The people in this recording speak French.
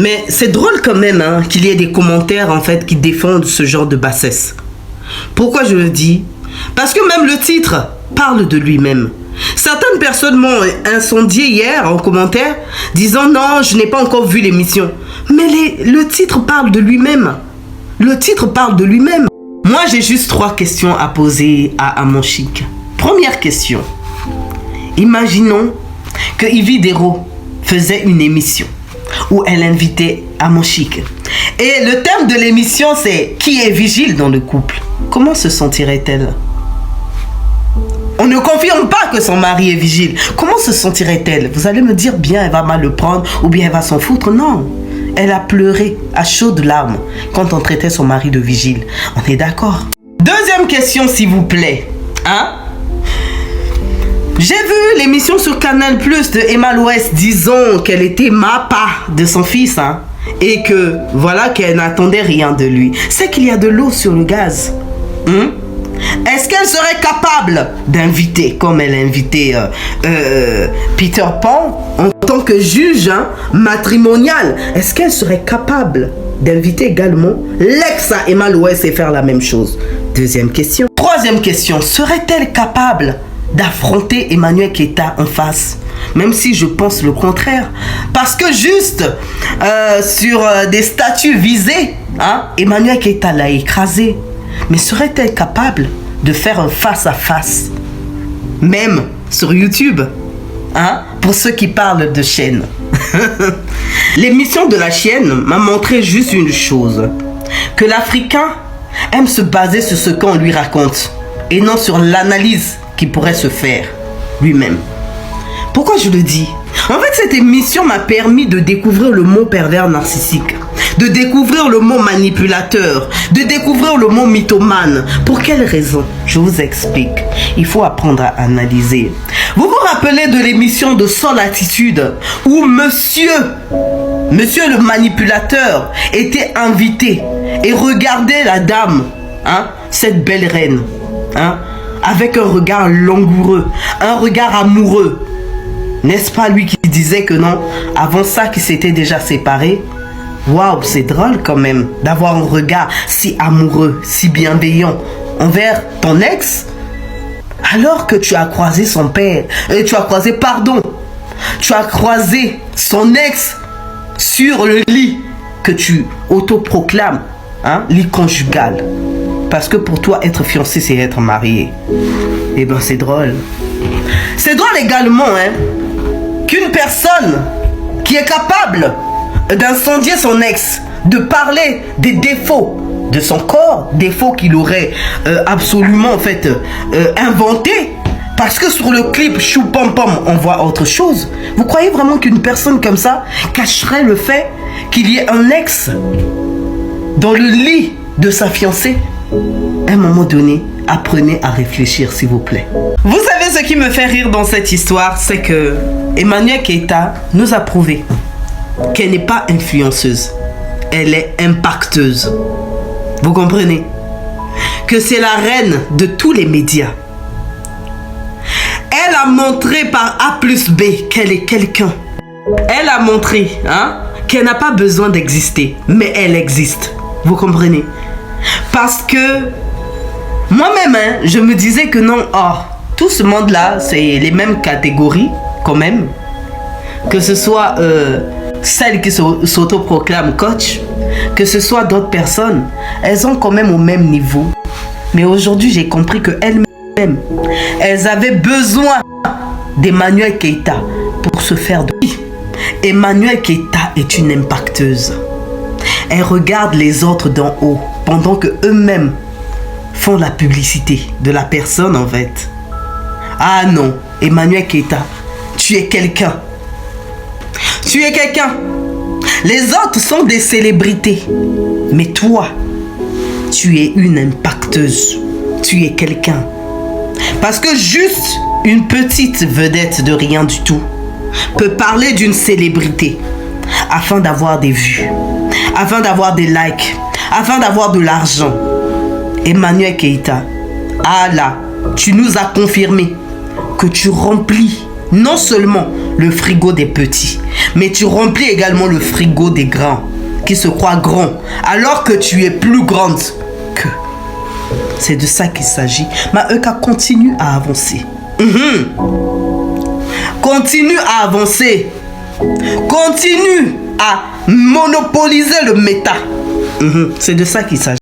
Mais c'est drôle quand même hein, qu'il y ait des commentaires en fait qui défendent ce genre de bassesse. Pourquoi je le dis? Parce que même le titre parle de lui-même. Certaines personnes m'ont incendié hier en commentaire disant non, je n'ai pas encore vu l'émission. Mais le titre parle de lui-même. Le titre parle de lui-même. Moi, j'ai juste 3 questions à poser à Amon Chic. Première question. Imaginons que Yvi Dero faisait une émission où elle invitait Amon Chic. Et le thème de l'émission, c'est qui est vigile dans le couple? Comment se sentirait-elle? On ne confirme pas que son mari est vigile. Comment se sentirait-elle? Vous allez me dire, bien, elle va mal le prendre ou bien elle va s'en foutre. Non. Elle a pleuré à chaudes larmes quand on traitait son mari de vigile. On est d'accord? Deuxième question, s'il vous plaît. Hein? J'ai vu l'émission sur Canal Plus de Emma Louest disant qu'elle était mappa de son fils. Hein? Et que, voilà, qu'elle n'attendait rien de lui. C'est qu'il y a de l'eau sur le gaz. Est-ce qu'elle serait capable d'inviter, comme elle a invité Peter Pan, en tant que juge matrimonial? Est-ce qu'elle serait capable d'inviter également l'ex à Emma Louest et faire la même chose? Deuxième question. Troisième question, serait-elle capable d'affronter Emmanuel Keita en face? Même si je pense le contraire. Parce que juste sur des statuts visés, Emmanuel Keita l'a écrasé. Mais serait-elle capable de faire un face-à-face? Même sur YouTube, pour ceux qui parlent de chaîne. L'émission de la chaîne m'a montré juste une chose. Que l'Africain aime se baser sur ce qu'on lui raconte. Et non sur l'analyse qu'il pourrait se faire lui-même. Pourquoi je le dis? En fait, cette émission m'a permis de découvrir le mot pervers narcissique. De découvrir le mot manipulateur, de découvrir le mot mythomane. Pour quelle raison? Je vous explique. Il faut apprendre à analyser. Vous vous rappelez de l'émission de Sans Latitude où monsieur le manipulateur était invité et regardait la dame, cette belle reine, avec un regard langoureux, un regard amoureux. N'est-ce pas lui qui disait que non, avant ça qu'ils s'étaient déjà séparés? Waouh, c'est drôle quand même d'avoir un regard si amoureux, si bienveillant envers ton ex, alors que tu as croisé son père, tu as croisé son ex sur le lit que tu autoproclames, lit conjugal. Parce que pour toi, être fiancé, c'est être marié. Eh ben, c'est drôle. C'est drôle également, qu'une personne qui est capable d'incendier son ex, de parler des défauts de son corps, défauts qu'il aurait absolument en fait inventé, parce que sur le clip Chou Pom Pom on voit autre chose. Vous croyez vraiment qu'une personne comme ça cacherait le fait qu'il y ait un ex dans le lit de sa fiancée? À un moment donné, apprenez à réfléchir s'il vous plaît. Vous savez ce qui me fait rire dans cette histoire, c'est que Emmanuel Keita nous a prouvé qu'elle n'est pas influenceuse, elle est impacteuse. Vous comprenez? Que c'est la reine de tous les médias. Elle a montré par A plus B qu'elle est quelqu'un. Elle a montré qu'elle n'a pas besoin d'exister, mais elle existe. Vous comprenez? Parce que moi-même, je me disais que non, tout ce monde-là, c'est les mêmes catégories quand même. Que ce soit celles qui s'autoproclament coach, que ce soit d'autres personnes, elles ont quand même au même niveau. Mais aujourd'hui, j'ai compris qu'elles-mêmes, elles avaient besoin d'Emmanuel Keita pour se faire de... Emmanuel Keita est une impacteuse. Elle regarde les autres d'en haut pendant que eux-mêmes font la publicité de la personne en fait. Ah non, Emmanuel Keita, tu es quelqu'un. Tu es quelqu'un. Les autres sont des célébrités. Mais toi, tu es une impacteuse. Tu es quelqu'un. Parce que juste une petite vedette de rien du tout peut parler d'une célébrité afin d'avoir des vues, afin d'avoir des likes, afin d'avoir de l'argent. Emmanuel Keita, ah là, tu nous as confirmé que tu remplis non seulement le frigo des petits, mais tu remplis également le frigo des grands, qui se croient grands, alors que tu es plus grande qu'eux. C'est de ça qu'il s'agit. Maëka, continue à avancer. Continue à avancer. Continue à monopoliser le méta. C'est de ça qu'il s'agit.